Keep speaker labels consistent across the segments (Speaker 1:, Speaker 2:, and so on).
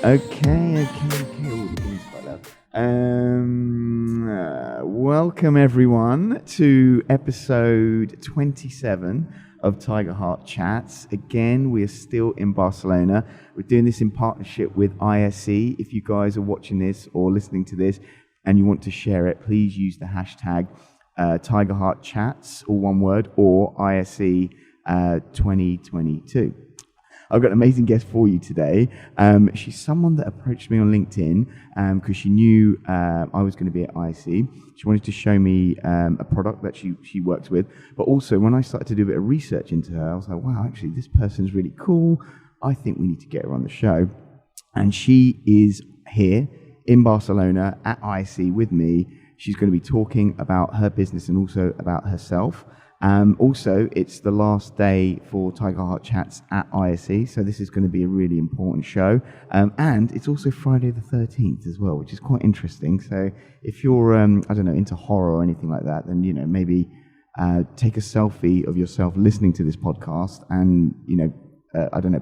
Speaker 1: Okay. Welcome everyone to episode 27 of Tiger Heart Chats. Again, we are still in Barcelona. We're doing this in partnership with ISE. If you guys are watching this or listening to this and you want to share it, please use the hashtag Tiger Heart Chats, all one word, or ISE 2022. I've got an amazing guest for you today. She's someone that approached me on LinkedIn because she knew I was going to be at ISE. She wanted to show me a product that she works with. But also, when I started to do a bit of research into her, I was like, wow, actually, this person's really cool. I think we need to get her on the show. And she is here in Barcelona at ISE with me. She's going to be talking about her business and also about herself. Also, it's the last day for Tiger Heart Chats at ISE, so this is going to be a really important show. And it's also Friday the 13th as well, which is quite interesting. So if you're, into horror or anything like that, then, maybe take a selfie of yourself listening to this podcast and,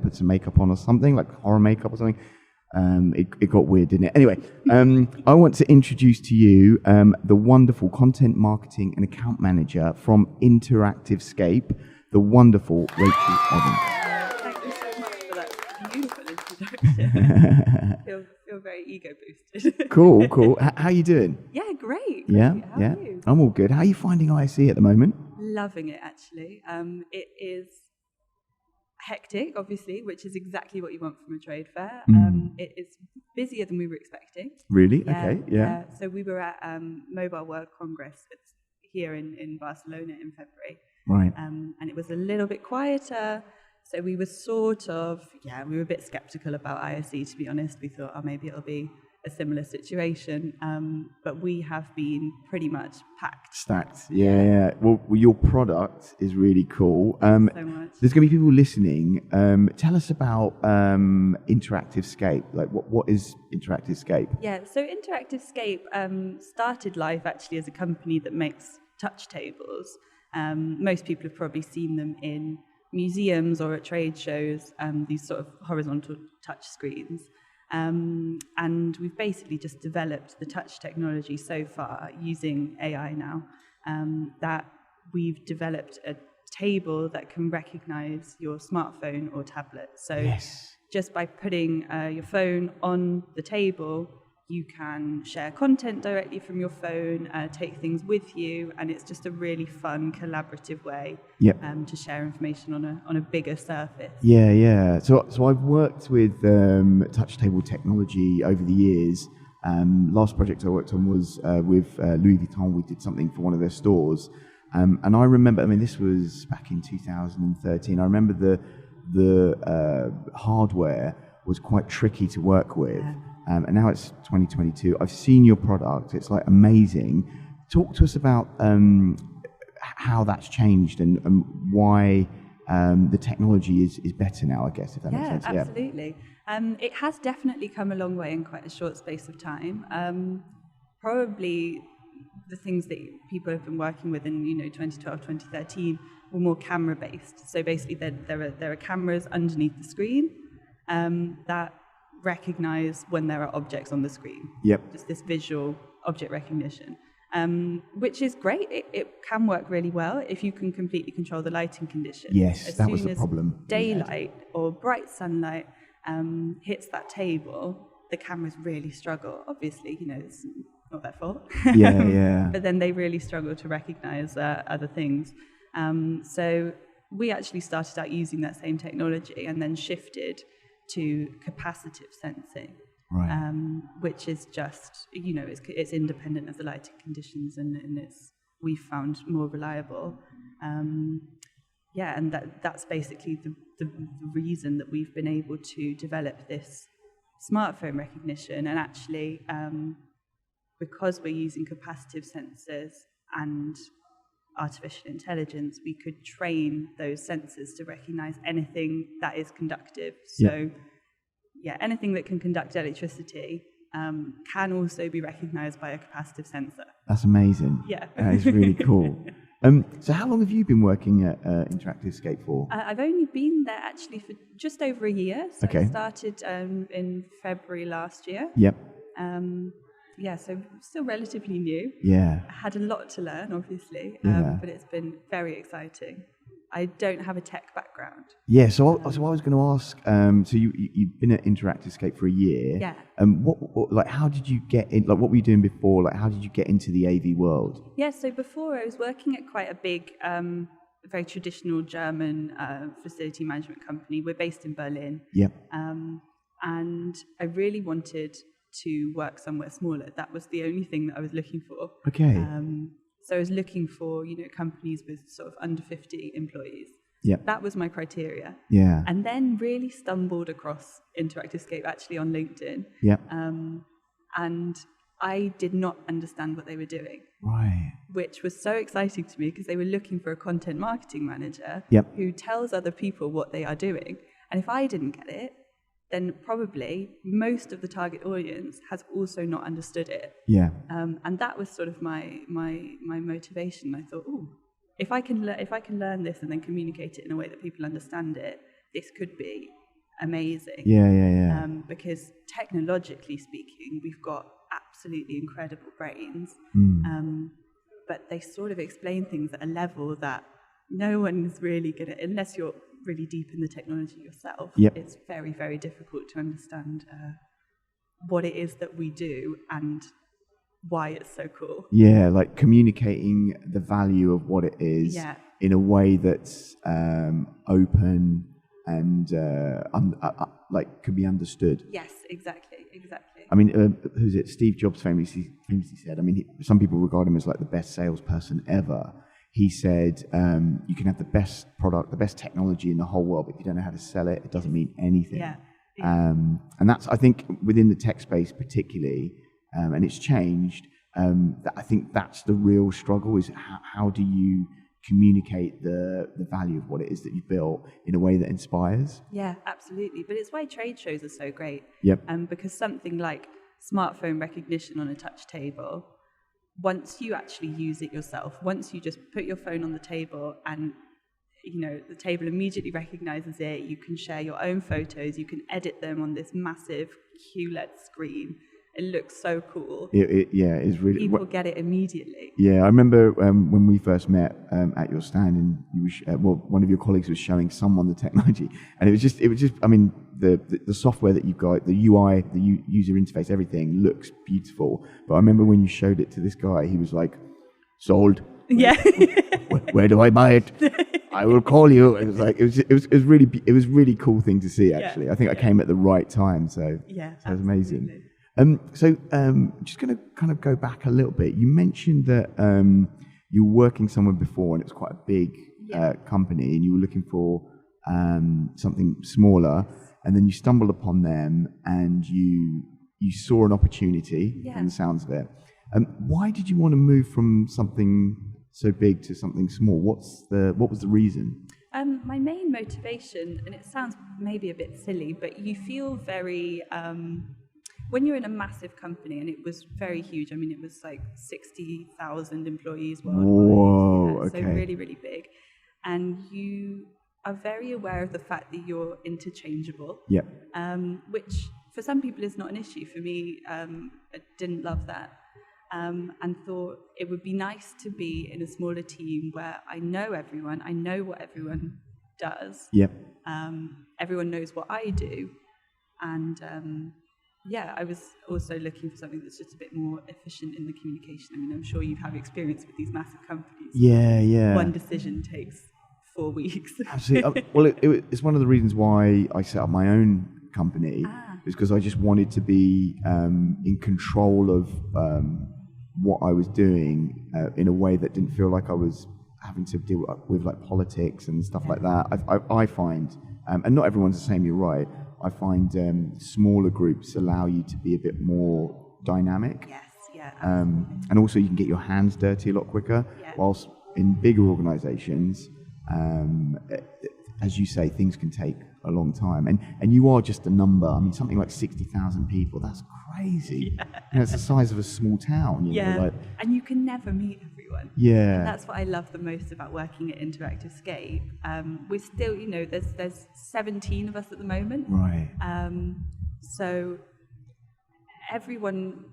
Speaker 1: put some makeup on or something, like horror makeup or something. It got weird, didn't it? Anyway, I want to introduce to you the wonderful content marketing and account manager from Interactivescape, the wonderful Rachel Evans.
Speaker 2: Thank you so much for that beautiful introduction. feel very ego boosted.
Speaker 1: Cool. How are you doing?
Speaker 2: Yeah, great.
Speaker 1: Yeah.
Speaker 2: How are you?
Speaker 1: I'm all good. How are you finding ISE at the moment?
Speaker 2: Loving it, actually. It is hectic, obviously, which is exactly what you want from a trade fair. It is busier than we were expecting.
Speaker 1: Really? Okay, yeah.
Speaker 2: So we were at Mobile World Congress. It's here in Barcelona in February.
Speaker 1: Right.
Speaker 2: And it was a little bit quieter. So we were we were a bit skeptical about ISE, to be honest. We thought, maybe it'll be a similar situation. But we have been pretty much packed.
Speaker 1: Stacked. Yeah. Well, your product is really cool.
Speaker 2: So much.
Speaker 1: There's going to be people listening. Tell us about Interactivescape. Like, what is Interactivescape?
Speaker 2: Yeah, so Interactivescape started life actually as a company that makes touch tables. Most people have probably seen them in museums or at trade shows, these sort of horizontal touch screens. And we've basically just developed the touch technology so far using AI now, that we've developed a table that can recognize your smartphone or tablet. So just by putting your phone on the table, you can share content directly from your phone, take things with you, and it's just a really fun, collaborative way to share information on a bigger surface.
Speaker 1: Yeah. So I've worked with touch table technology over the years. Last project I worked on was with Louis Vuitton. We did something for one of their stores, and I remember. This was back in 2013. I remember the hardware was quite tricky to work with.
Speaker 2: Yeah.
Speaker 1: And now it's 2022. I've seen your product. It's like amazing. Talk to us about how that's changed and why the technology is better now, I guess, if that makes sense.
Speaker 2: Absolutely. It has definitely come a long way in quite a short space of time. Probably the things that people have been working with in 2012, 2013 were more camera-based. So basically there are cameras underneath the screen that recognize when there are objects on the screen. Just this visual object recognition, which is great. It can work really well if you can completely control the lighting conditions.
Speaker 1: Yes, that was the problem.
Speaker 2: Daylight or bright sunlight hits that table, the cameras really struggle. Obviously, it's not their fault.
Speaker 1: Yeah.
Speaker 2: But then they really struggle to recognize other things. So we actually started out using that same technology and then shifted to capacitive sensing,
Speaker 1: right.
Speaker 2: Which is just, it's independent of the lighting conditions and we found more reliable. And that's basically the reason that we've been able to develop this smartphone recognition. And actually, because we're using capacitive sensors and artificial intelligence, we could train those sensors to recognize anything that is conductive. So, anything that can conduct electricity can also be recognized by a capacitive sensor.
Speaker 1: That's amazing.
Speaker 2: Yeah.
Speaker 1: That is really cool. So how long have you been working at Interactivescape for?
Speaker 2: I've only been there actually for just over a year. So
Speaker 1: Okay.
Speaker 2: I started in February last year.
Speaker 1: Yep.
Speaker 2: So still relatively new.
Speaker 1: Yeah.
Speaker 2: I had a lot to learn, obviously,
Speaker 1: Yeah.
Speaker 2: but it's been very exciting. I don't have a tech background.
Speaker 1: Yeah, so I was going to ask. So you've been at Interactivescape for a year.
Speaker 2: Yeah.
Speaker 1: What how did you get in? Like, what were you doing before? Like, how did you get into the AV world?
Speaker 2: Yeah. So before I was working at quite a big, very traditional German facility management company. We're based in Berlin.
Speaker 1: Yep.
Speaker 2: And I really wanted to work somewhere smaller. That was the only thing that I was looking for.
Speaker 1: Okay.
Speaker 2: So I was looking for, companies with sort of under 50 employees.
Speaker 1: Yep.
Speaker 2: That was my criteria.
Speaker 1: Yeah.
Speaker 2: And then really stumbled across Interactivescape actually on LinkedIn.
Speaker 1: Yep.
Speaker 2: And I did not understand what they were doing.
Speaker 1: Right.
Speaker 2: Which was so exciting to me because they were looking for a content marketing manager
Speaker 1: Yep.
Speaker 2: who tells other people what they are doing. And if I didn't get it, then probably most of the target audience has also not understood it.
Speaker 1: Yeah.
Speaker 2: And that was sort of my motivation. I thought, if I can learn this and then communicate it in a way that people understand it, this could be amazing.
Speaker 1: Yeah.
Speaker 2: Because technologically speaking, we've got absolutely incredible brains, but they sort of explain things at a level that no one is really going to, unless you're really deep in the technology yourself.
Speaker 1: Yep.
Speaker 2: It's very, very difficult to understand what it is that we do and why it's so cool.
Speaker 1: Yeah, like communicating the value of what it is in a way that's open and like can be understood.
Speaker 2: Yes, exactly.
Speaker 1: I mean, who's it? Steve Jobs famously said, I mean, some people regard him as like the best salesperson ever. He said, you can have the best product, the best technology in the whole world, but if you don't know how to sell it, it doesn't mean anything.
Speaker 2: Yeah.
Speaker 1: And that's, I think, within the tech space particularly, and it's changed, I think that's the real struggle is how do you communicate the value of what it is that you built in a way that inspires?
Speaker 2: Yeah, absolutely. But it's why trade shows are so great.
Speaker 1: Yep.
Speaker 2: Because something like smartphone recognition on a touch table, once you actually use it yourself, once you just put your phone on the table and the table immediately recognizes it, you can share your own photos, you can edit them on this massive QLED screen. It looks so cool.
Speaker 1: It's really...
Speaker 2: People get it immediately.
Speaker 1: Yeah, I remember when we first met at your stand, and you were one of your colleagues was showing someone the technology, and it was just. I mean, the software that you've got, the UI, the user interface, everything looks beautiful. But I remember when you showed it to this guy, he was like, "Sold."
Speaker 2: Yeah.
Speaker 1: Where do I buy it? I will call you. It was like it was really cool thing to see. Actually, I think I came at the right time. So it was amazing. Just going to kind of go back a little bit. You mentioned that you were working somewhere before, and it was quite a big company, and you were looking for something smaller, and then you stumbled upon them, and you saw an opportunity. From the sounds of it. Why did you want to move from something so big to something small? What was the reason?
Speaker 2: My main motivation, and it sounds maybe a bit silly, but you feel very. When you're in a massive company, and it was very huge, I mean, it was like 60,000 employees worldwide.
Speaker 1: Whoa, okay.
Speaker 2: So really, really big. And you are very aware of the fact that you're interchangeable.
Speaker 1: Yeah.
Speaker 2: Which for some people is not an issue. For me, I didn't love that. And thought it would be nice to be in a smaller team where I know everyone, I know what everyone does.
Speaker 1: Yep.
Speaker 2: Everyone knows what I do. And... I was also looking for something that's just a bit more efficient in the communication. I mean, I'm sure you have experience with these massive companies.
Speaker 1: Yeah.
Speaker 2: One decision takes 4 weeks.
Speaker 1: Absolutely. Well, it's one of the reasons why I set up my own company, is because I just wanted to be in control of what I was doing in a way that didn't feel like I was having to deal with like politics and stuff like that. I find, and not everyone's the same, you're right, I find smaller groups allow you to be a bit more dynamic.
Speaker 2: Yes, yeah.
Speaker 1: And also you can get your hands dirty a lot quicker, whilst in bigger organisations, as you say, things can take a long time. And you are just a number. I mean, something like 60,000 people, that's crazy. It's the size of a small town. You know,
Speaker 2: and you can never meet everyone. everyone.
Speaker 1: Yeah.
Speaker 2: And that's what I love the most about working at Interactivescape. We're still, there's 17 of us at the moment.
Speaker 1: Right.
Speaker 2: So everyone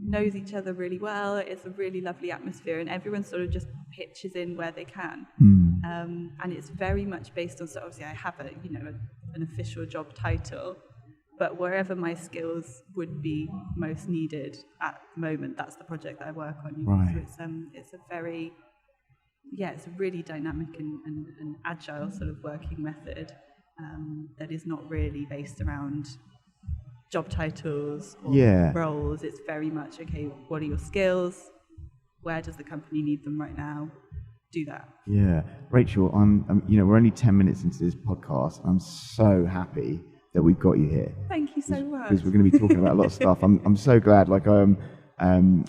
Speaker 2: knows each other really well. It's a really lovely atmosphere, and everyone sort of just pitches in where they can. And it's very much based on, so obviously I have an official job title, but wherever my skills would be most needed at the moment, that's the project that I work on.
Speaker 1: Right.
Speaker 2: So it's a very, it's a really dynamic and agile sort of working method that is not really based around job titles or roles. It's very much, okay, what are your skills? Where does the company need them right now? Do that.
Speaker 1: Yeah. Rachel, we're only 10 minutes into this podcast. I'm so happy that we've got you here.
Speaker 2: Thank you so much.
Speaker 1: Because we're going to be talking about a lot of stuff. I'm so glad. Like,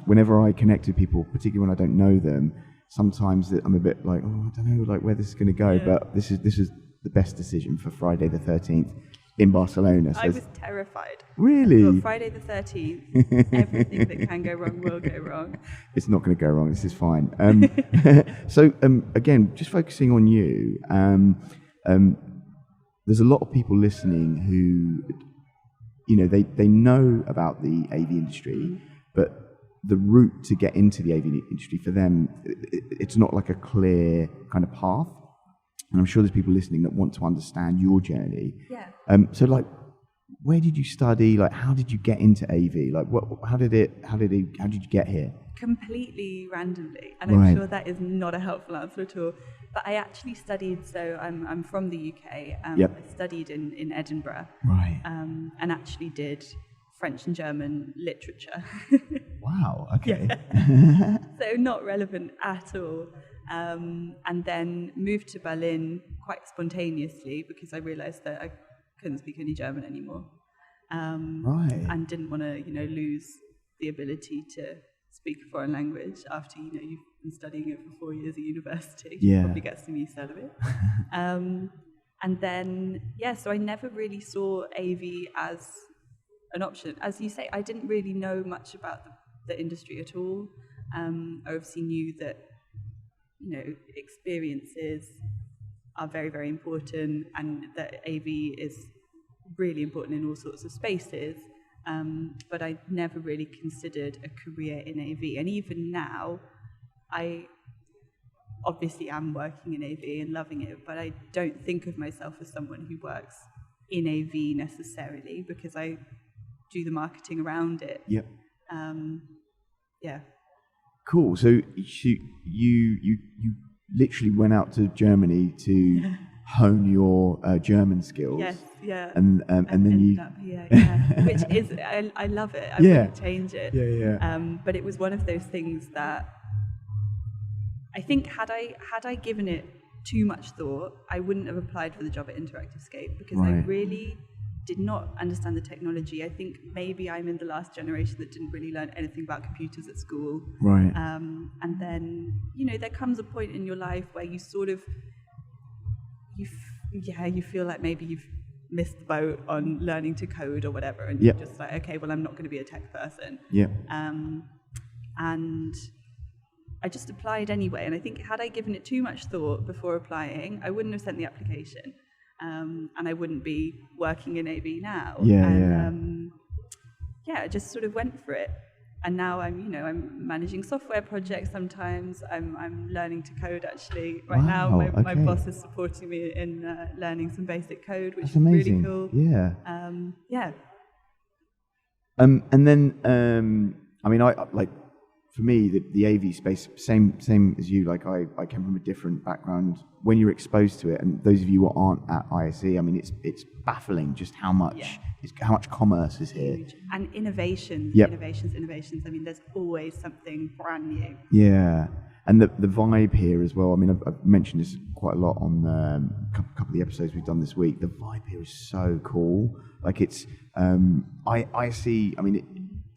Speaker 1: whenever I connect with people, particularly when I don't know them, sometimes I'm a bit like, I don't know, like where this is going to go. Yeah. But this is the best decision for Friday the 13th in Barcelona. So
Speaker 2: I was terrified.
Speaker 1: Really?
Speaker 2: Well, Friday the 13th, everything that can go wrong will go wrong.
Speaker 1: It's not going to go wrong. This is fine. So again, just focusing on you. There's a lot of people listening who, they know about the AV industry, but the route to get into the AV industry for them, it's not like a clear kind of path. And I'm sure there's people listening that want to understand your journey.
Speaker 2: Yeah.
Speaker 1: So like, where did you study? Like, how did you get into AV? Like, how did you get here?
Speaker 2: Completely randomly, and I'm sure that is not a helpful answer at all. But I actually studied. So I'm from the UK. I studied in Edinburgh.
Speaker 1: Right.
Speaker 2: And actually did French and German literature.
Speaker 1: Wow. Okay.
Speaker 2: Yeah. So not relevant at all. And then moved to Berlin quite spontaneously because I realised that I couldn't speak any German anymore. And didn't want to, lose the ability to speak a foreign language after, you've been studying it for 4 years at university.
Speaker 1: Yeah.
Speaker 2: Probably get some use out of it. And then, so I never really saw AV as an option. As you say, I didn't really know much about the industry at all. I obviously knew that, experiences are very, very important, and that AV is really important in all sorts of spaces. But I never really considered a career in AV. And even now, I obviously am working in AV and loving it, but I don't think of myself as someone who works in AV necessarily, because I do the marketing around it.
Speaker 1: Yep.
Speaker 2: Yeah.
Speaker 1: Cool. So you literally went out to Germany to hone your German skills.
Speaker 2: Yes. Yeah.
Speaker 1: And then you
Speaker 2: up here, yeah. Which is I love it. I wouldn't change it.
Speaker 1: Yeah.
Speaker 2: But it was one of those things that I think had I given it too much thought, I wouldn't have applied for the job at Interactivescape, because I really did not understand the technology. I think maybe I'm in the last generation that didn't really learn anything about computers at school.
Speaker 1: Right.
Speaker 2: And then, there comes a point in your life where you sort of, you feel like maybe you've missed the boat on learning to code or whatever, and you're just like, okay, well, I'm not going to be a tech person.
Speaker 1: Yeah.
Speaker 2: And I just applied anyway. And I think had I given it too much thought before applying, I wouldn't have sent the application. And I wouldn't be working in AV now. I just sort of went for it. And now I'm managing software projects sometimes. I'm learning to code actually. Right now, my boss is supporting me in learning some basic code, which is
Speaker 1: amazing.
Speaker 2: Really cool.
Speaker 1: Yeah. And then, for me, the AV space, same as you. Like I came from a different background. When you're exposed to it, and those of you who aren't at ISE, it's baffling just how much commerce is here.
Speaker 2: Huge. And innovations. I mean, there's always something brand new.
Speaker 1: Yeah, and the vibe here as well. I mean, I've mentioned this quite a lot on a couple of the episodes we've done this week. The vibe here is so cool. Like it's, I see. I mean,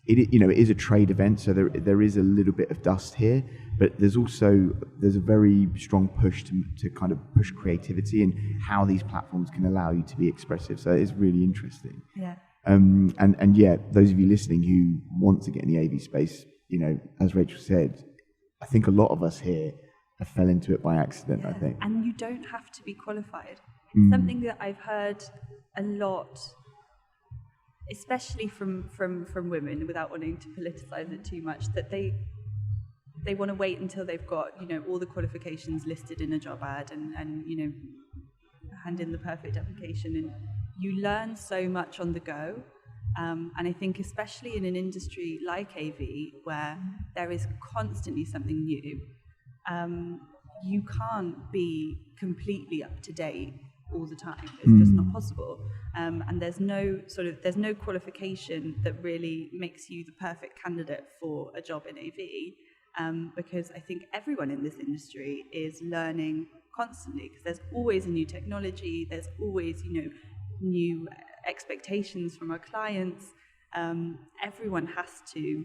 Speaker 1: it is a trade event, so there is a little bit of dust here, but there's a very strong push to kind of push creativity and how these platforms can allow you to be expressive. So it's really interesting.
Speaker 2: Yeah.
Speaker 1: And those of you listening who want to get in the AV space, as Rachel said, I think a lot of us here have fell into it by accident, I think.
Speaker 2: And you don't have to be qualified.
Speaker 1: Mm.
Speaker 2: Something that I've heard a lot, especially from women, without wanting to politicize it too much, that they want to wait until they've got, all the qualifications listed in a job ad and hand in the perfect application. And you learn so much on the go. And I think especially in an industry like AV, where there is constantly something new, you can't be completely up to date all the time. It's just not possible. And there's no qualification that really makes you the perfect candidate for a job in AV, because I think everyone in this industry is learning constantly, because there's always a new technology, there's always, new expectations from our clients. Everyone has to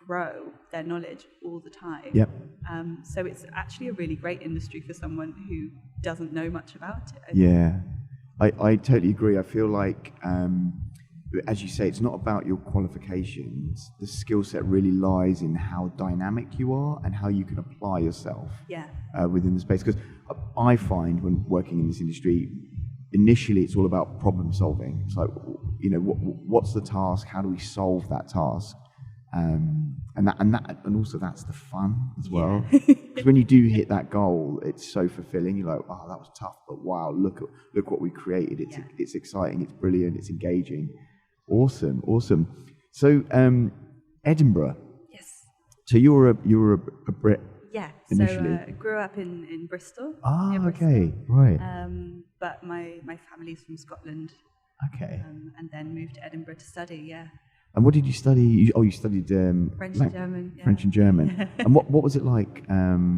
Speaker 2: grow their knowledge all the time.
Speaker 1: Yep.
Speaker 2: So it's actually a really great industry for someone who doesn't know much about it.
Speaker 1: Yeah, I totally agree. I feel like, as you say, it's not about your qualifications. The skill set really lies in how dynamic you are and how you can apply yourself within the space. Because I find when working in this industry, initially it's all about problem solving. It's like, what's the task? How do we solve that task? And also that's the fun as well. Because when you do hit that goal, it's so fulfilling. You're like, oh, that was tough, but wow, look what we created. It's exciting, it's brilliant, it's engaging. Awesome. So Edinburgh.
Speaker 2: Yes.
Speaker 1: So you're a Brit.
Speaker 2: Yeah.
Speaker 1: Initially.
Speaker 2: So I grew up in Bristol.
Speaker 1: Ah,
Speaker 2: Bristol.
Speaker 1: okay, right.
Speaker 2: But my family's from Scotland.
Speaker 1: Okay.
Speaker 2: And then moved to Edinburgh to study. Yeah.
Speaker 1: And what did you study? You studied
Speaker 2: French and German. Yeah.
Speaker 1: French and German. And what was it like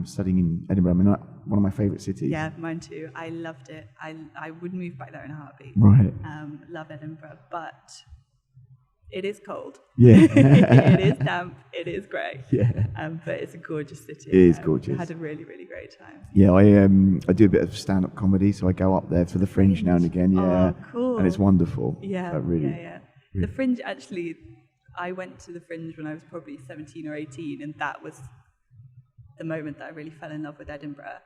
Speaker 1: studying in Edinburgh? I mean, one of my favourite cities.
Speaker 2: Yeah, mine too. I loved it. I would move back there in a heartbeat.
Speaker 1: Right.
Speaker 2: Love Edinburgh, but it is cold.
Speaker 1: Yeah.
Speaker 2: It is damp. It is grey.
Speaker 1: Yeah.
Speaker 2: But it's a gorgeous city.
Speaker 1: It is gorgeous.
Speaker 2: I had a really, really great time.
Speaker 1: Yeah, I do a bit of stand-up comedy, so I go up there for the Fringe now and again. Yeah.
Speaker 2: Oh, cool.
Speaker 1: And it's wonderful.
Speaker 2: Yeah.
Speaker 1: Really.
Speaker 2: Yeah. The Fringe, actually, I went to the Fringe when I was probably 17 or 18, and that was the moment that I really fell in love with Edinburgh,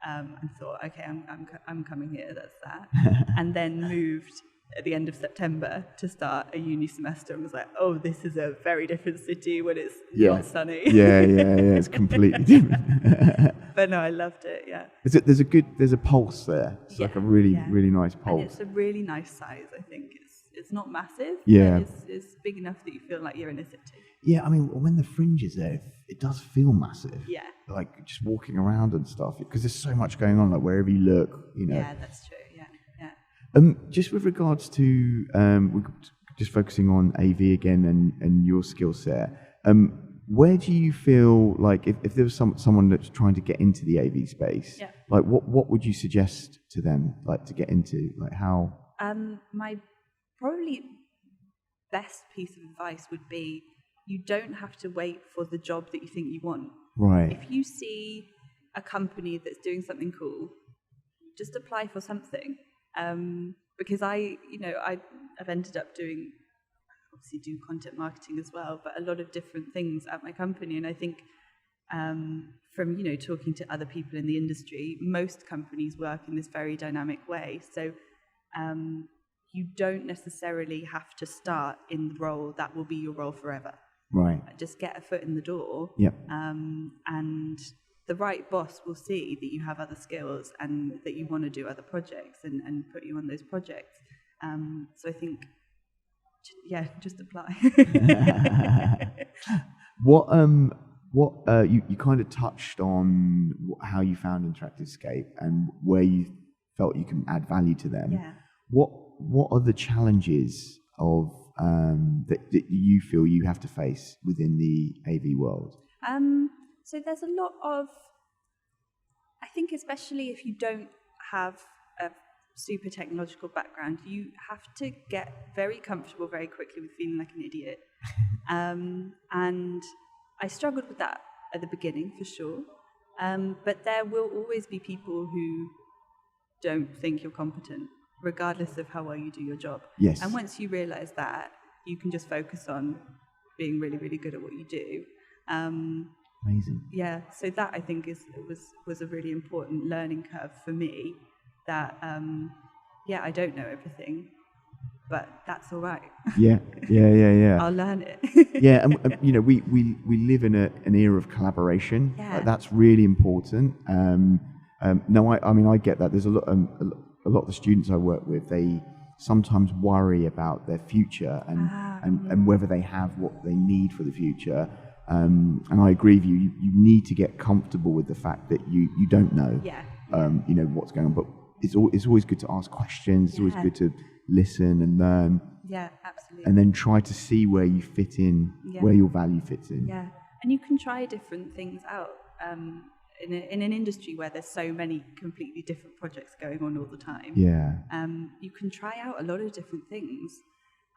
Speaker 2: and thought, okay, I'm coming here. That's that. And then moved at the end of September to start a uni semester, and was like, oh, this is a very different city when it's not sunny.
Speaker 1: Yeah. It's completely different.
Speaker 2: But no, I loved it. Yeah.
Speaker 1: There's a pulse there. It's like a really nice pulse.
Speaker 2: And it's a really nice size. I think it's not massive.
Speaker 1: Yeah.
Speaker 2: But it's big enough that you feel like you're in a city.
Speaker 1: Yeah, I mean, when the Fringe is there, it does feel massive.
Speaker 2: Yeah.
Speaker 1: Like just walking around and stuff, because there's so much going on. Like wherever you look,
Speaker 2: Yeah, that's true. Yeah.
Speaker 1: Just with regards to we're just focusing on AV again and your skill set. Where do you feel like if there was someone that's trying to get into the AV space, like what would you suggest to them, like to get into, like how?
Speaker 2: My probably best piece of advice would be, you don't have to wait for the job that you think you want.
Speaker 1: Right.
Speaker 2: If you see a company that's doing something cool, just apply for something. Because I've ended up doing, obviously do content marketing as well, but a lot of different things at my company. And I think from, talking to other people in the industry, most companies work in this very dynamic way. So you don't necessarily have to start in the role that will be your role forever.
Speaker 1: Right.
Speaker 2: Just get a foot in the door.
Speaker 1: Yep.
Speaker 2: And the right boss will see that you have other skills and that you want to do other projects and put you on those projects. So I think, just apply.
Speaker 1: You kind of touched on how you found Interactivescape and where you felt you can add value to them.
Speaker 2: Yeah.
Speaker 1: What are the challenges of that you feel you have to face within the AV world?
Speaker 2: So there's a lot of, I think especially if you don't have a super technological background, you have to get very comfortable very quickly with feeling like an idiot. And I struggled with that at the beginning, for sure. But there will always be people who don't think you're competent, regardless of how well you do your job.
Speaker 1: Yes.
Speaker 2: And once you realize that, you can just focus on being really, really good at what you do.
Speaker 1: Amazing.
Speaker 2: Yeah, so that I think was a really important learning curve for me. That I don't know everything, but that's all right.
Speaker 1: Yeah.
Speaker 2: I'll learn it.
Speaker 1: Yeah, and you know, we live in an era of collaboration.
Speaker 2: Yeah.
Speaker 1: That's really important. No, I mean, I get that. There's a lot of the students I work with, they sometimes worry about their future and whether they have what they need for the future. And I agree with you. You need to get comfortable with the fact that you don't know.
Speaker 2: Yeah.
Speaker 1: You know what's going on, but it's always good to ask questions. It's always good to listen and learn.
Speaker 2: Yeah, absolutely.
Speaker 1: And then try to see where you fit in, where your value fits in.
Speaker 2: Yeah, and you can try different things out in an industry where there's so many completely different projects going on all the time.
Speaker 1: Yeah.
Speaker 2: You can try out a lot of different things,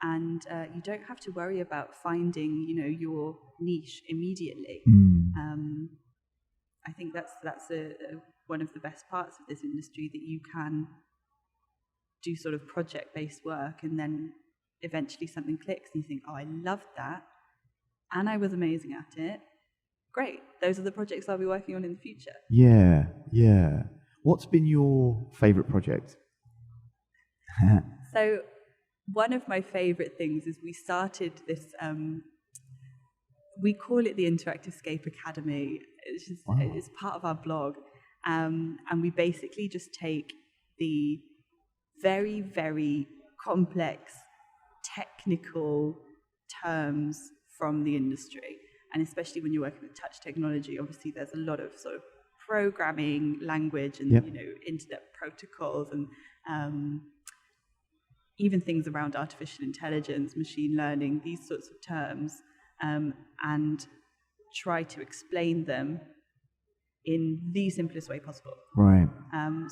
Speaker 2: and you don't have to worry about finding, your niche immediately. I think that's one of the best parts of this industry, that you can do sort of project-based work, and then eventually something clicks and you think, oh, I loved that, and I was amazing at it. Great. Those are the projects I'll be working on in the future.
Speaker 1: Yeah. What's been your favourite project?
Speaker 2: So one of my favourite things is we started this, we call it the Interactivescape Academy. It's part of our blog. And we basically just take the very, very complex technical terms from the industry. And especially when you're working with touch technology, obviously there's a lot of sort of programming language and internet protocols and even things around artificial intelligence, machine learning, these sorts of terms, and try to explain them in the simplest way possible.
Speaker 1: Right.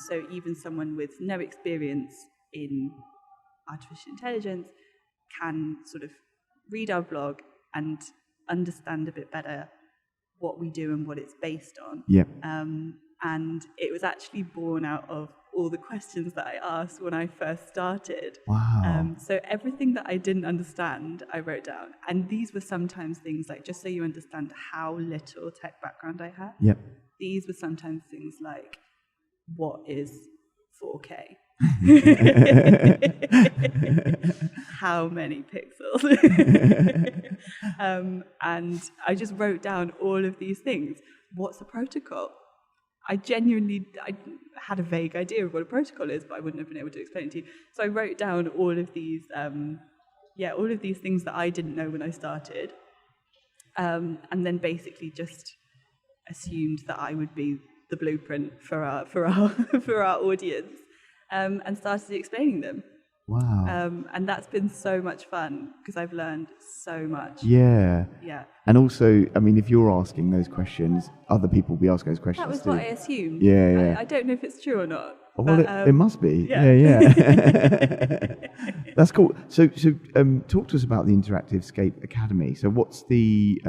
Speaker 2: So even someone with no experience in artificial intelligence can sort of read our blog and understand a bit better what we do and what it's based on.
Speaker 1: Yep.
Speaker 2: And it was actually born out of all the questions that I asked when I first started.
Speaker 1: Wow.
Speaker 2: So everything that I didn't understand, I wrote down. And these were sometimes things like, just so you understand how little tech background I have.
Speaker 1: Yep.
Speaker 2: These were sometimes things like, what is 4K? How many pixels? And I just wrote down all of these things. What's a protocol? I had a vague idea of what a protocol is, but I wouldn't have been able to explain it to you. So I wrote down all of these things that I didn't know when I started, and then basically just assumed that I would be the blueprint for our audience, and started explaining them.
Speaker 1: Wow.
Speaker 2: And that's been so much fun because I've learned so much.
Speaker 1: Yeah.
Speaker 2: Yeah.
Speaker 1: And also, I mean, if you're asking those questions, other people will be asking those questions
Speaker 2: That was
Speaker 1: too.
Speaker 2: what I assumed.
Speaker 1: Yeah.
Speaker 2: I don't know if it's true or not.
Speaker 1: Well,
Speaker 2: but,
Speaker 1: it must be.
Speaker 2: Yeah.
Speaker 1: That's cool. So, talk to us about the Interactivescape Academy. So, what's the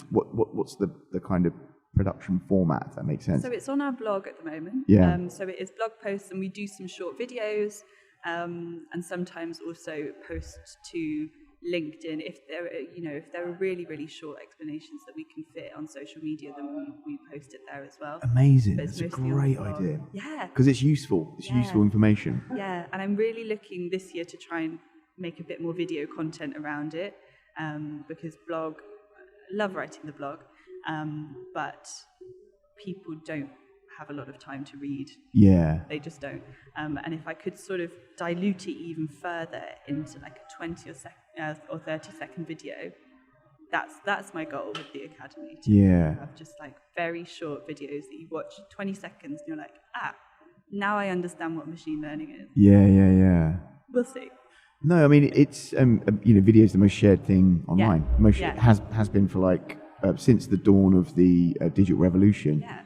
Speaker 1: what's the kind of production format, if that makes sense?
Speaker 2: So it's on our blog at the moment.
Speaker 1: Yeah.
Speaker 2: So it is blog posts, and we do some short videos, and sometimes also post to LinkedIn if there are really, really short explanations that we can fit on social media, then we post it there as well.
Speaker 1: Amazing. That's a great idea.
Speaker 2: Yeah.
Speaker 1: Because it's useful. It's useful information.
Speaker 2: Yeah, and I'm really looking this year to try and make a bit more video content around it, because I love writing the blog, but people don't have a lot of time to read.
Speaker 1: Yeah.
Speaker 2: They just don't. And if I could sort of dilute it even further into like a 20 or 30-second video, that's my goal with the Academy. To have just like very short videos that you watch 20 seconds and you're like, now I understand what machine learning is.
Speaker 1: Yeah.
Speaker 2: We'll see.
Speaker 1: No, I mean, it's video is the most shared thing online.
Speaker 2: Yeah.
Speaker 1: It has been for like since the dawn of the digital revolution.
Speaker 2: Yeah.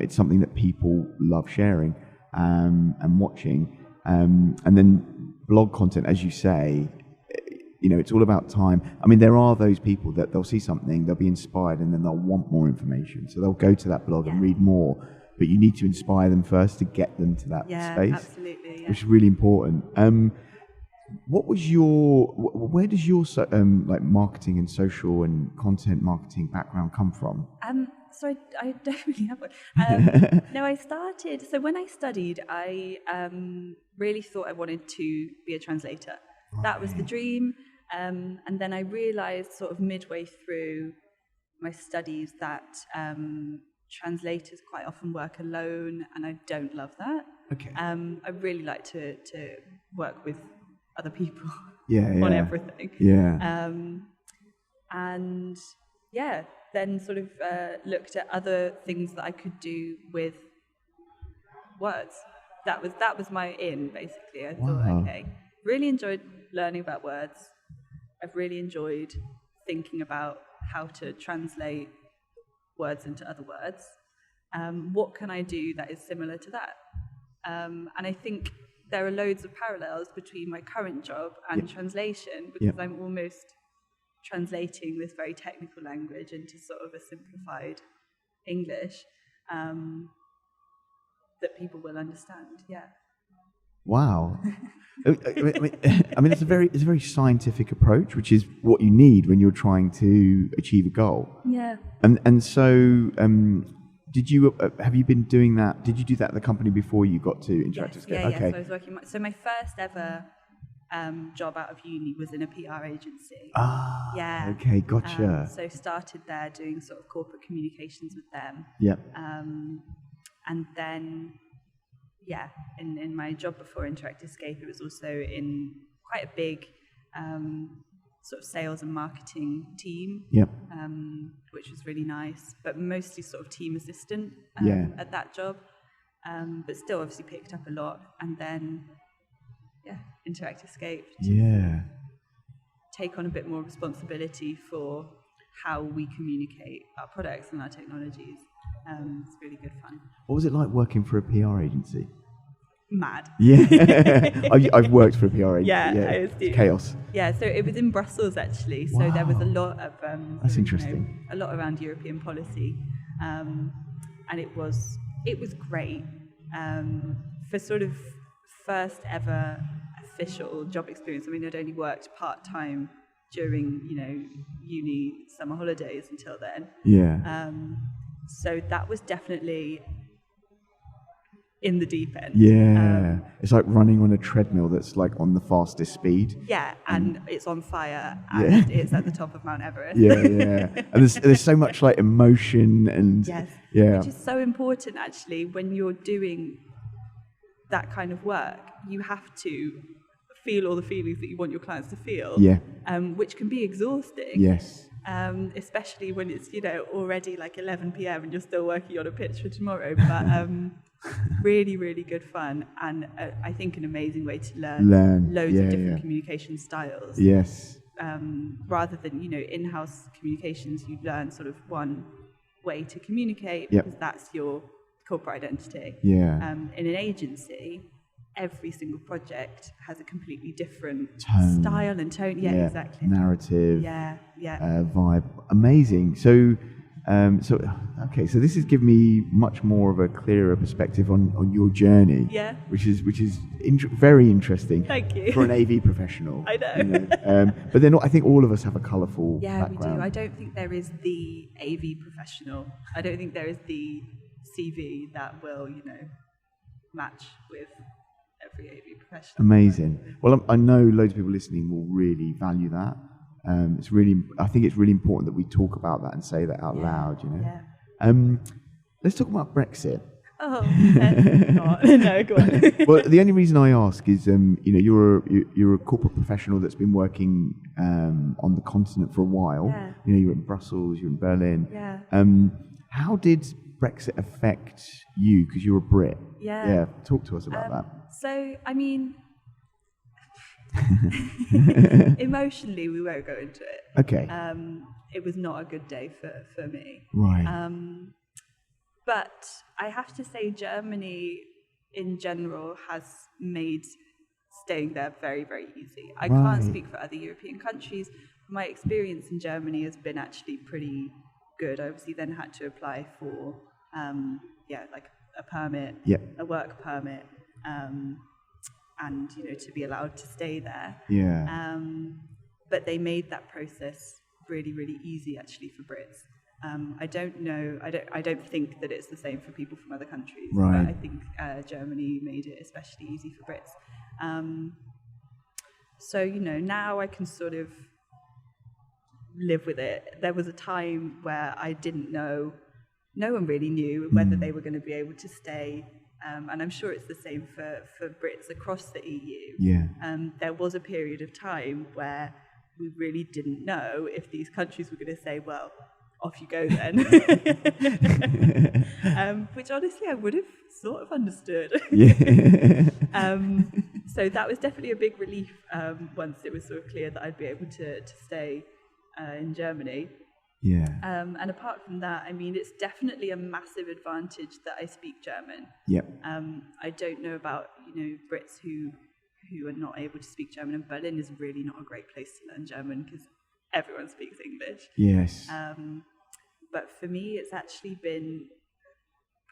Speaker 1: It's something that people love sharing and watching. And then blog content, as you say, it's all about time. I mean, there are those people that they'll see something, they'll be inspired, and then they'll want more information. So they'll go to that blog and read more. But you need to inspire them first to get them to that space.
Speaker 2: Absolutely. Yeah.
Speaker 1: Which is really important. what was where does your like marketing and social and content marketing background come from?
Speaker 2: So I don't really have one. No, so when I studied, I really thought I wanted to be a translator. That was the dream. And then I realized sort of midway through my studies that translators quite often work alone, and I don't love that.
Speaker 1: Okay.
Speaker 2: I really like to work with other people
Speaker 1: on
Speaker 2: everything.
Speaker 1: Yeah.
Speaker 2: And yeah, then sort of looked at other things that I could do with words. That was my in, basically. I thought, okay, really enjoyed learning about words. I've really enjoyed thinking about how to translate words into other words. What can I do that is similar to that? And I think there are loads of parallels between my current job and translation, because I'm almost translating this very technical language into sort of a simplified English that people will understand. Yeah.
Speaker 1: Wow. I mean, it's a very scientific approach, which is what you need when you're trying to achieve a goal.
Speaker 2: Yeah.
Speaker 1: And so, have you been doing that? Did you do that at the company before you got to Interactivescape?
Speaker 2: Yeah.
Speaker 1: Okay.
Speaker 2: So I was working. So my first ever job out of uni was in a PR agency. Yeah.
Speaker 1: Okay, gotcha.
Speaker 2: So started there doing sort of corporate communications with them.
Speaker 1: Yep.
Speaker 2: And then, in my job before Interactivescape, it was also in quite a big sort of sales and marketing team.
Speaker 1: Yep.
Speaker 2: Which was really nice, but mostly sort of team assistant at that job. But still obviously picked up a lot. And then, Interactivescape. Take on a bit more responsibility for how we communicate our products and our technologies. It's really good fun.
Speaker 1: What was it like working for a PR agency?
Speaker 2: Mad.
Speaker 1: Yeah. I've worked for a PR agency.
Speaker 2: Yeah.
Speaker 1: It's chaos.
Speaker 2: Yeah, so it was in Brussels actually. So there was a lot of
Speaker 1: that's interesting.
Speaker 2: a lot around European policy, and it was great for sort of first ever official job experience. I mean, I'd only worked part-time during uni summer holidays until then.
Speaker 1: Yeah.
Speaker 2: So that was definitely in the deep end.
Speaker 1: Yeah. It's like running on a treadmill that's like on the fastest speed.
Speaker 2: Yeah, and it's on fire, and it's at the top of Mount Everest.
Speaker 1: Yeah. And there's so much like emotion and
Speaker 2: which is so important actually when you're doing that kind of work. You have to feel all the feelings that you want your clients to feel.
Speaker 1: Yeah.
Speaker 2: Which can be exhausting.
Speaker 1: Yes.
Speaker 2: Especially when it's already like 11 p.m. and you're still working on a pitch for tomorrow. But really, really good fun, and I think an amazing way to learn loads of different communication styles.
Speaker 1: Yes.
Speaker 2: Rather than in-house communications, you learn sort of one way to communicate because that's your corporate identity.
Speaker 1: Yeah.
Speaker 2: In an agency, every single project has a completely different style and tone. Yeah, exactly.
Speaker 1: Narrative.
Speaker 2: Yeah.
Speaker 1: Vibe. Amazing. So this has given me much more of a clearer perspective on your journey.
Speaker 2: Yeah.
Speaker 1: Which is very interesting.
Speaker 2: Thank you.
Speaker 1: For an AV professional.
Speaker 2: I know.
Speaker 1: But then I think all of us have a colourful background.
Speaker 2: We do. I don't think there is the AV professional. I don't think there is the CV that will, match with every AV professional.
Speaker 1: Amazing. Well, I know loads of people listening will really value that. I think it's really important that we talk about that and say that out loud.
Speaker 2: Yeah.
Speaker 1: Let's talk about Brexit.
Speaker 2: Oh, no, go on.
Speaker 1: Well, the only reason I ask is, you're a corporate professional that's been working on the continent for a while.
Speaker 2: Yeah.
Speaker 1: You're in Brussels, you're in Berlin.
Speaker 2: Yeah.
Speaker 1: How did Brexit affect you? Because you're a Brit.
Speaker 2: Yeah.
Speaker 1: Talk to us about that.
Speaker 2: So, I mean, emotionally, we won't go into it.
Speaker 1: Okay.
Speaker 2: It was not a good day for me.
Speaker 1: Right.
Speaker 2: But I have to say, Germany in general has made staying there very, very easy. I can't speak for other European countries. My experience in Germany has been actually pretty good. I obviously then had to apply for, like a permit, a work permit. and to be allowed to stay there.
Speaker 1: Yeah.
Speaker 2: But they made that process really, really easy actually for Brits. I don't know. I don't think that it's the same for people from other countries.
Speaker 1: Right.
Speaker 2: But I think Germany made it especially easy for Brits. So now I can sort of live with it. There was a time where I didn't know. No one really knew whether they were going to be able to stay. And I'm sure it's the same for Brits across the EU.
Speaker 1: Yeah.
Speaker 2: There was a period of time where we really didn't know if these countries were going to say, well, off you go then. Which honestly I would have sort of understood.
Speaker 1: Yeah.
Speaker 2: So that was definitely a big relief once it was sort of clear that I'd be able to stay in Germany.
Speaker 1: Yeah.
Speaker 2: And apart from that, I mean, it's definitely a massive advantage that I speak German.
Speaker 1: Yep.
Speaker 2: I don't know about, Brits who are not able to speak German, and Berlin is really not a great place to learn German because everyone speaks English.
Speaker 1: Yes.
Speaker 2: But for me, it's actually been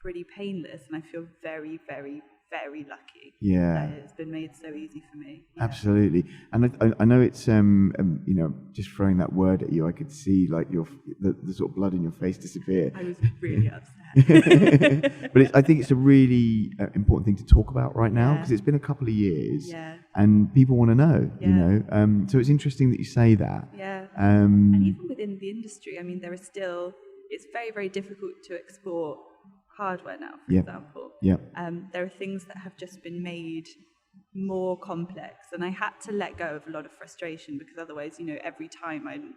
Speaker 2: pretty painless, and I feel very, very, very lucky that it's been made so easy for me. Yeah.
Speaker 1: Absolutely. And I know it's, just throwing that word at you, I could see like the sort of blood in your face disappear.
Speaker 2: I was really upset.
Speaker 1: But I think it's a really important thing to talk about right now because it's been a couple of years and people want to know, so it's interesting that you say that.
Speaker 2: Yeah. And even within the industry, I mean, it's very, very difficult to export hardware now, for example.
Speaker 1: Yeah.
Speaker 2: There are things that have just been made more complex, and I had to let go of a lot of frustration because otherwise, every time I'm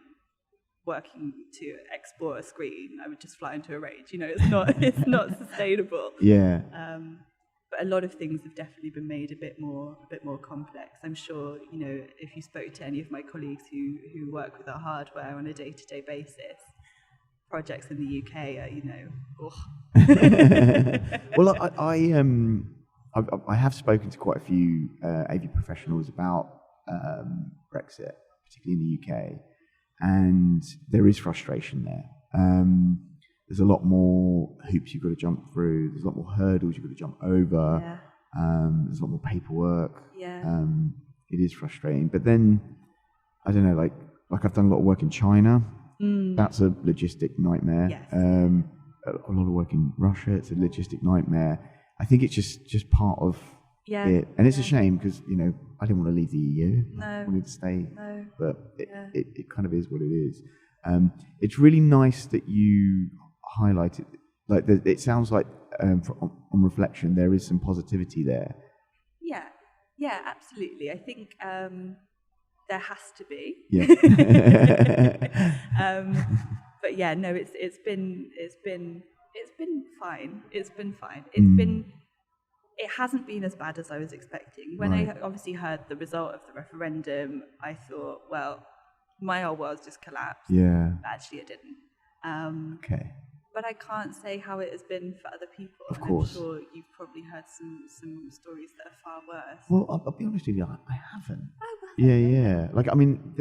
Speaker 2: working to export a screen, I would just fly into a rage. It's not sustainable.
Speaker 1: Yeah.
Speaker 2: But a lot of things have definitely been made a bit more complex. I'm sure, if you spoke to any of my colleagues who work with our hardware on a day-to-day basis, projects in the UK are,
Speaker 1: Well, I have spoken to quite a few AV professionals about Brexit, particularly in the UK, and there is frustration there. There's a lot more hoops you've got to jump through. There's a lot more hurdles you've got to jump over.
Speaker 2: Yeah.
Speaker 1: There's a lot more paperwork.
Speaker 2: Yeah.
Speaker 1: It is frustrating, but then I don't know, like I've done a lot of work in China. That's a logistic nightmare.
Speaker 2: Yes.
Speaker 1: A lot of work in Russia. It's a logistic nightmare. I think it's just part of it, and it's a shame because I didn't want to leave the EU.
Speaker 2: No.
Speaker 1: I wanted to stay, but it kind of is what it is. It's really nice that you highlighted. Like it sounds like on reflection, there is some positivity there.
Speaker 2: Yeah, absolutely. I think there has to be.
Speaker 1: Yeah.
Speaker 2: But yeah, no, it's been fine. It's been fine. It hasn't been as bad as I was expecting. When I obviously heard the result of the referendum, I thought, well, my whole world just collapsed.
Speaker 1: Yeah.
Speaker 2: But actually, it didn't.
Speaker 1: Okay.
Speaker 2: But I can't say how it has been for other people.
Speaker 1: Of course.
Speaker 2: I'm sure you've probably heard some stories that are far worse.
Speaker 1: Well, I'll be honest with you, I haven't.
Speaker 2: Oh, well.
Speaker 1: Yeah. Like, I mean,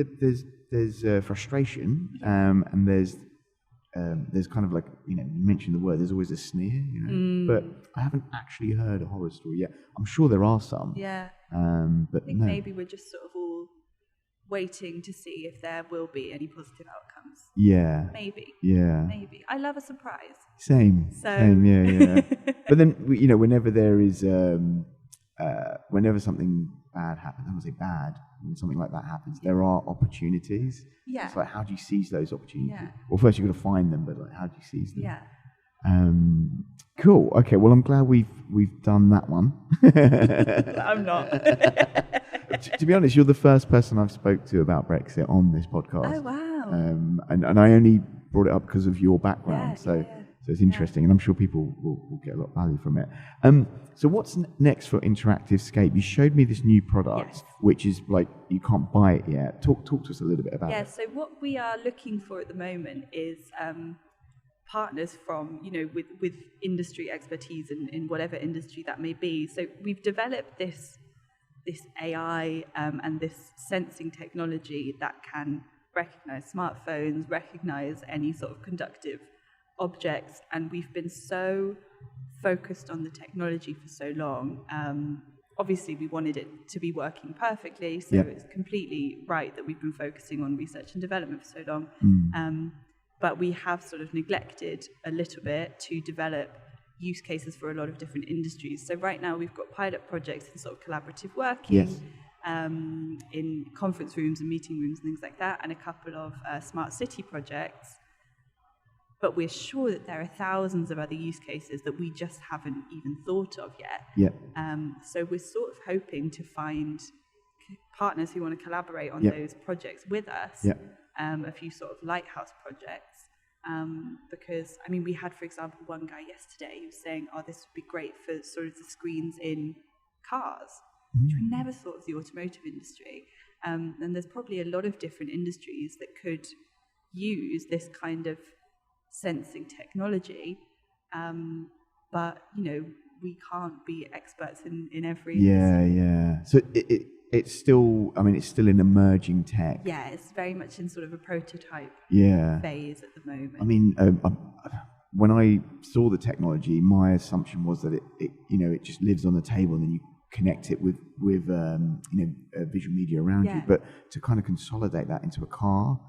Speaker 1: there's frustration, and there's kind of like, you mentioned the word, there's always a sneer, but I haven't actually heard a horror story yet. I'm sure there are some.
Speaker 2: Yeah.
Speaker 1: But
Speaker 2: I think maybe we're just sort of all waiting to see if there will be any positive outcomes.
Speaker 1: Yeah.
Speaker 2: Maybe.
Speaker 1: Yeah.
Speaker 2: Maybe. I love a surprise.
Speaker 1: Same. Yeah. But then, whenever there is, whenever something bad happens, I don't want to say bad, when something like that happens, there are opportunities.
Speaker 2: Yeah.
Speaker 1: It's like, how do you seize those opportunities?
Speaker 2: Yeah.
Speaker 1: Well, first you've got to find them, but like, how do you seize them?
Speaker 2: Yeah.
Speaker 1: Cool. Okay. Well, I'm glad we've done that one.
Speaker 2: I'm not.
Speaker 1: To be honest, you're the first person I've spoke to about Brexit on this podcast.
Speaker 2: Oh wow.
Speaker 1: And I only brought it up because of your background. So it's interesting, and I'm sure people will get a lot of value from it. So what's next for Interactivescape? You showed me this new product, which is like you can't buy it yet. Talk to us a little bit about it.
Speaker 2: Yeah. So what we are looking for at the moment is partners from with industry expertise in whatever industry that may be. So we've developed this AI and this sensing technology that can recognize smartphones, recognize any sort of conductive objects, and we've been so focused on the technology for so long obviously we wanted it to be working perfectly, so
Speaker 1: Yep.
Speaker 2: it's completely right that we've been focusing on research and development for so long. But we have sort of neglected a little bit to develop use cases for a lot of different industries. So right now we've got pilot projects in sort of collaborative working,
Speaker 1: Yes.
Speaker 2: in conference rooms and meeting rooms and things like that, and a couple of smart city projects. But we're sure that there are thousands of other use cases that we just haven't even thought of yet.
Speaker 1: Yep.
Speaker 2: So we're sort of hoping to find partners who want to collaborate on
Speaker 1: Yep.
Speaker 2: those projects with us.
Speaker 1: Yep.
Speaker 2: A few sort of lighthouse projects. Because, I mean, we had, for example, one guy yesterday who was saying, oh, this would be great for sort of the screens in cars, which we never thought of the automotive industry. And there's probably a lot of different industries that could use this kind of sensing technology. But, you know, we can't be experts in every industry.
Speaker 1: Yeah. So it's still, I mean, it's still an emerging tech.
Speaker 2: Yeah, it's very much in sort of a prototype phase at the moment.
Speaker 1: I mean, when I saw the technology, my assumption was that it just lives on the table and then you connect it with visual media around you. But to kind of consolidate that into a car,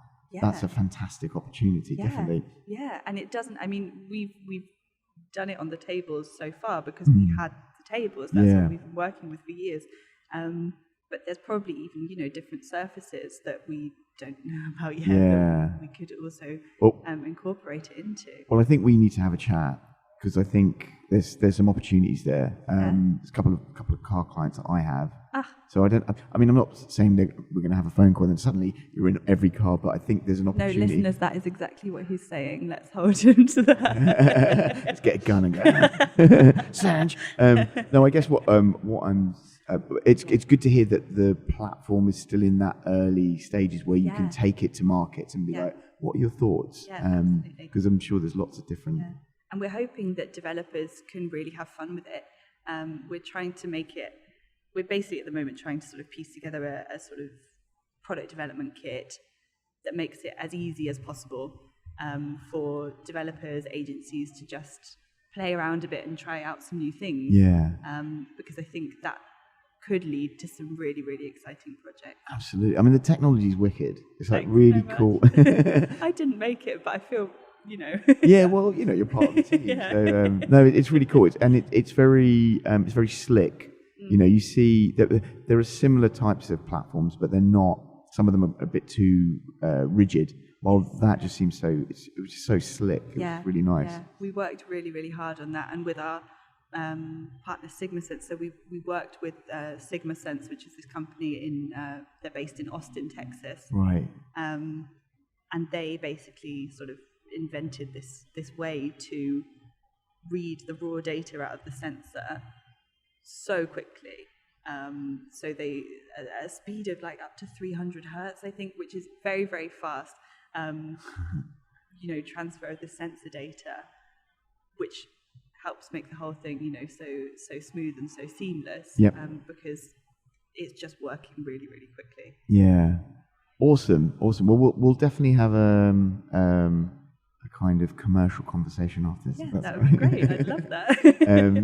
Speaker 1: that's a fantastic opportunity, definitely.
Speaker 2: Yeah, and it doesn't, I mean, we've done it on the tables so far because we had the tables. That's what we've been working with for years. But there's probably even, you know, different surfaces that we don't know about yet that we could also incorporate it into.
Speaker 1: Well, I think we need to have a chat because I think there's some opportunities there. There's a couple of car clients that I have. So I mean, I'm not saying that we're going to have a phone call and then suddenly you're in every car, but I think there's an opportunity.
Speaker 2: No, listeners, that is exactly what he's saying. Let's hold him to that.
Speaker 1: Let's get a gun and go. Sanj. No, I guess what I'm. It's good to hear that the platform is still in that early stages where you can take it to markets and be like, what are your thoughts? Because I'm sure there's lots of different.
Speaker 2: And we're hoping that developers can really have fun with it. We're trying to make it. We're basically at the moment trying to sort of piece together a sort of product development kit that makes it as easy as possible for developers, agencies to just play around a bit and try out some new things. Because I think that could lead to some really, really exciting projects.
Speaker 1: Absolutely. I mean, the technology is wicked. It's like
Speaker 2: Thanks
Speaker 1: really
Speaker 2: so
Speaker 1: cool.
Speaker 2: I didn't make it, but I feel, you know.
Speaker 1: Yeah, well, you know, you're part of the team. So, no, it's really cool. It's very slick. You know, you see that there are similar types of platforms, but they're not. Some of them are a bit too rigid. While that just seems it was just so slick. It was really nice.
Speaker 2: Yeah, we worked really, really hard on that, and with our partner SigmaSense. So we worked with SigmaSense, which is this company they're based in Austin, Texas.
Speaker 1: Right.
Speaker 2: And they basically sort of invented this way to read the raw data out of the sensor so quickly. So they at a speed of like up to 300 hertz, I think, which is very, very fast. Transfer of the sensor data, which helps make the whole thing, you know, so smooth and so seamless. Because it's just working really, really quickly. Yeah.
Speaker 1: Awesome. Well, we'll definitely have a kind of commercial conversation after this.
Speaker 2: Yeah, that would be great. I'd love that.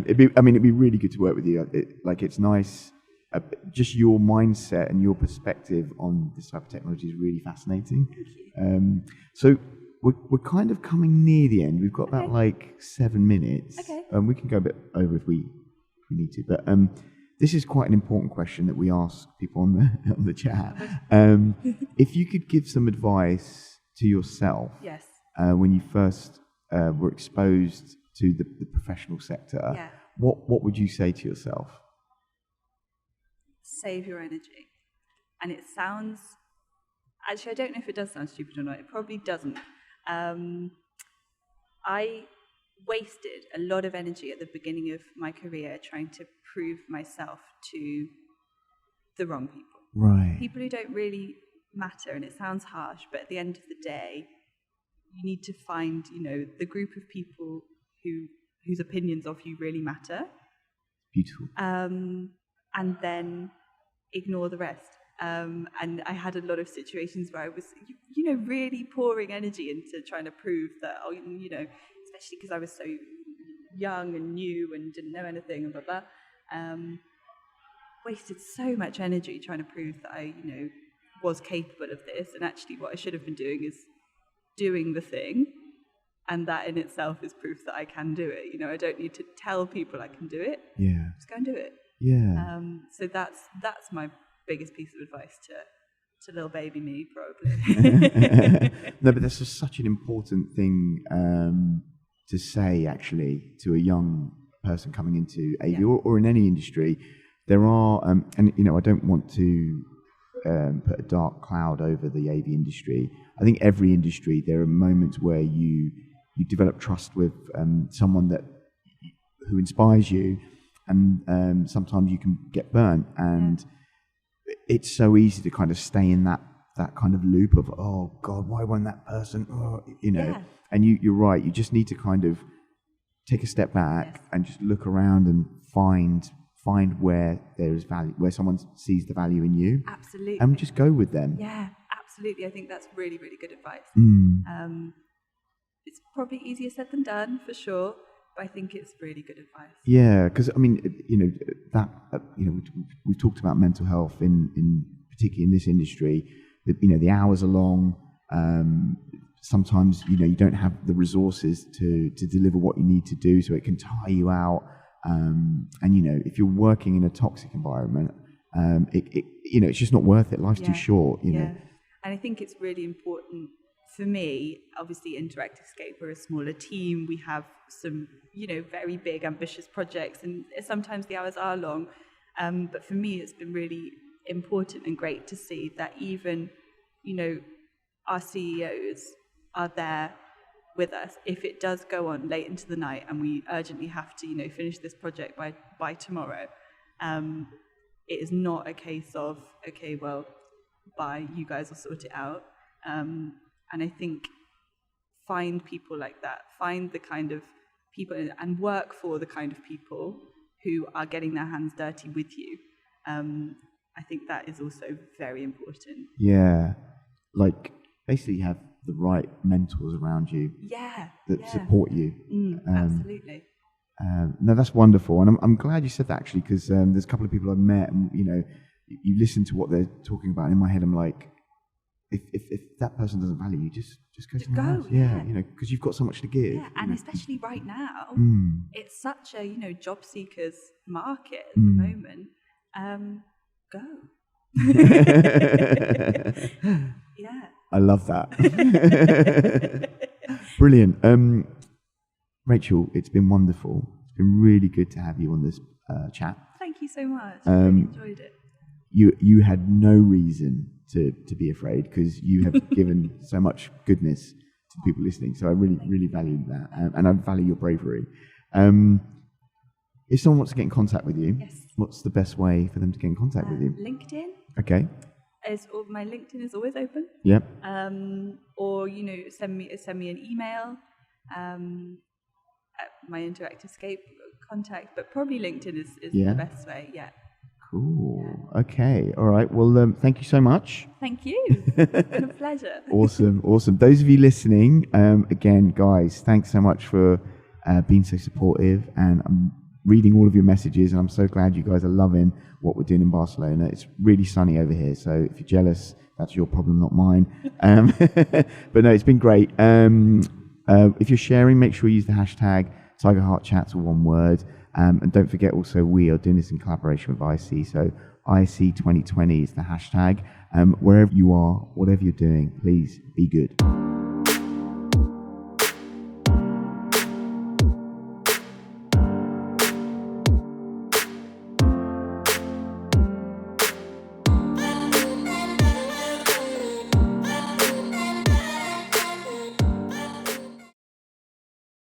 Speaker 1: It'd be really good to work with you. It's nice. Just your mindset and your perspective on this type of technology is really fascinating.
Speaker 2: Thank you.
Speaker 1: So we're kind of coming near the end. We've got about like 7 minutes.
Speaker 2: Okay.
Speaker 1: We can go a bit over if we need to. But this is quite an important question that we ask people on the chat. If you could give some advice to yourself,
Speaker 2: yes,
Speaker 1: when you first were exposed to the professional sector, what would you say to yourself?
Speaker 2: Save your energy. And it sounds, actually, I don't know if it does sound stupid or not. It probably doesn't. I wasted a lot of energy at the beginning of my career trying to prove myself to the wrong people.
Speaker 1: Right.
Speaker 2: People who don't really matter, and it sounds harsh, but at the end of the day, you need to find, you know, the group of people whose opinions of you really matter.
Speaker 1: Beautiful.
Speaker 2: And then ignore the rest. And I had a lot of situations where I was, you know, really pouring energy into trying to prove that, you know, especially because I was so young and new and didn't know anything and blah, blah. wasted so much energy trying to prove that I, was capable of this, and actually what I should have been doing is doing the thing, and that in itself is proof that I can do it. I don't need to tell people I can do it.
Speaker 1: Yeah.
Speaker 2: Just go and do it.
Speaker 1: Yeah.
Speaker 2: So that's my biggest piece of advice to little baby me, probably.
Speaker 1: No, but that's just such an important thing to say, actually, to a young person coming into AV or in any industry. There are, and I don't want to put a dark cloud over the AV industry. I think every industry, there are moments where you develop trust with someone who inspires you, and sometimes you can get burnt, and it's so easy to kind of stay in that kind of loop of, oh God, why won't that person, and you're right, you just need to kind of take a step back and just look around and find where there is value, where someone sees the value in you.
Speaker 2: Absolutely.
Speaker 1: And just go with them.
Speaker 2: Yeah, absolutely. I think that's really, really good advice. It's probably easier said than done, for sure, but I think it's really good advice. Yeah,
Speaker 1: because we've talked about mental health in particularly in this industry. That the hours are long. Sometimes you don't have the resources to deliver what you need to do, so it can tire you out. And if you're working in a toxic environment, it's just not worth it. Life's too short. You know.
Speaker 2: And I think it's really important for me. Obviously, Interactivescape, we're a smaller team. We have some very big, ambitious projects, and sometimes the hours are long. But for me, it's been really important and great to see that even our CEOs are there with us if it does go on late into the night and we urgently have to finish this project by tomorrow. It is not a case of, okay, well, bye, you guys will sort it out. And I think find people like that, find the kind of people and work for the kind of people who are getting their hands dirty with you. I think that is also very important.
Speaker 1: Yeah, like basically have the right mentors around you that support you.
Speaker 2: Absolutely.
Speaker 1: No, that's wonderful, and I'm glad you said that, actually, because there's a couple of people I've met, and you listen to what they're talking about. In my head, I'm like, if that person doesn't value you, just go somewhere else. Yeah, because you've got so much to give.
Speaker 2: Yeah, and especially right now, it's such a job seekers market at the moment. Go. Yeah.
Speaker 1: I love that. Brilliant. Rachel, it's been wonderful. It's been really good to have you on this chat.
Speaker 2: Thank you so much. I really enjoyed it.
Speaker 1: You had no reason to be afraid, because you have given so much goodness to people listening. So I really value that, and I value your bravery. If someone wants to get in contact with you, what's the best way for them to get in contact with you?
Speaker 2: LinkedIn.
Speaker 1: Okay.
Speaker 2: My LinkedIn is always open.
Speaker 1: Yep.
Speaker 2: Or send me an email at my Interactivescape contact, but probably LinkedIn is the best way. Yeah.
Speaker 1: Cool. Yeah. Okay. All right. Well, thank you so much.
Speaker 2: Thank you. It's been a pleasure.
Speaker 1: Awesome. Those of you listening, again, guys, thanks so much for being so supportive, and I'm reading all of your messages, and I'm so glad you guys are loving what we're doing in Barcelona. It's really sunny over here, so if you're jealous, that's your problem, not mine. But no, it's been great. If you're sharing, make sure you use the hashtag TigerHeartChats, or one word. And don't forget also, we are doing this in collaboration with IC, so IC 2020 is the hashtag. Wherever you are, whatever you're doing, please be good.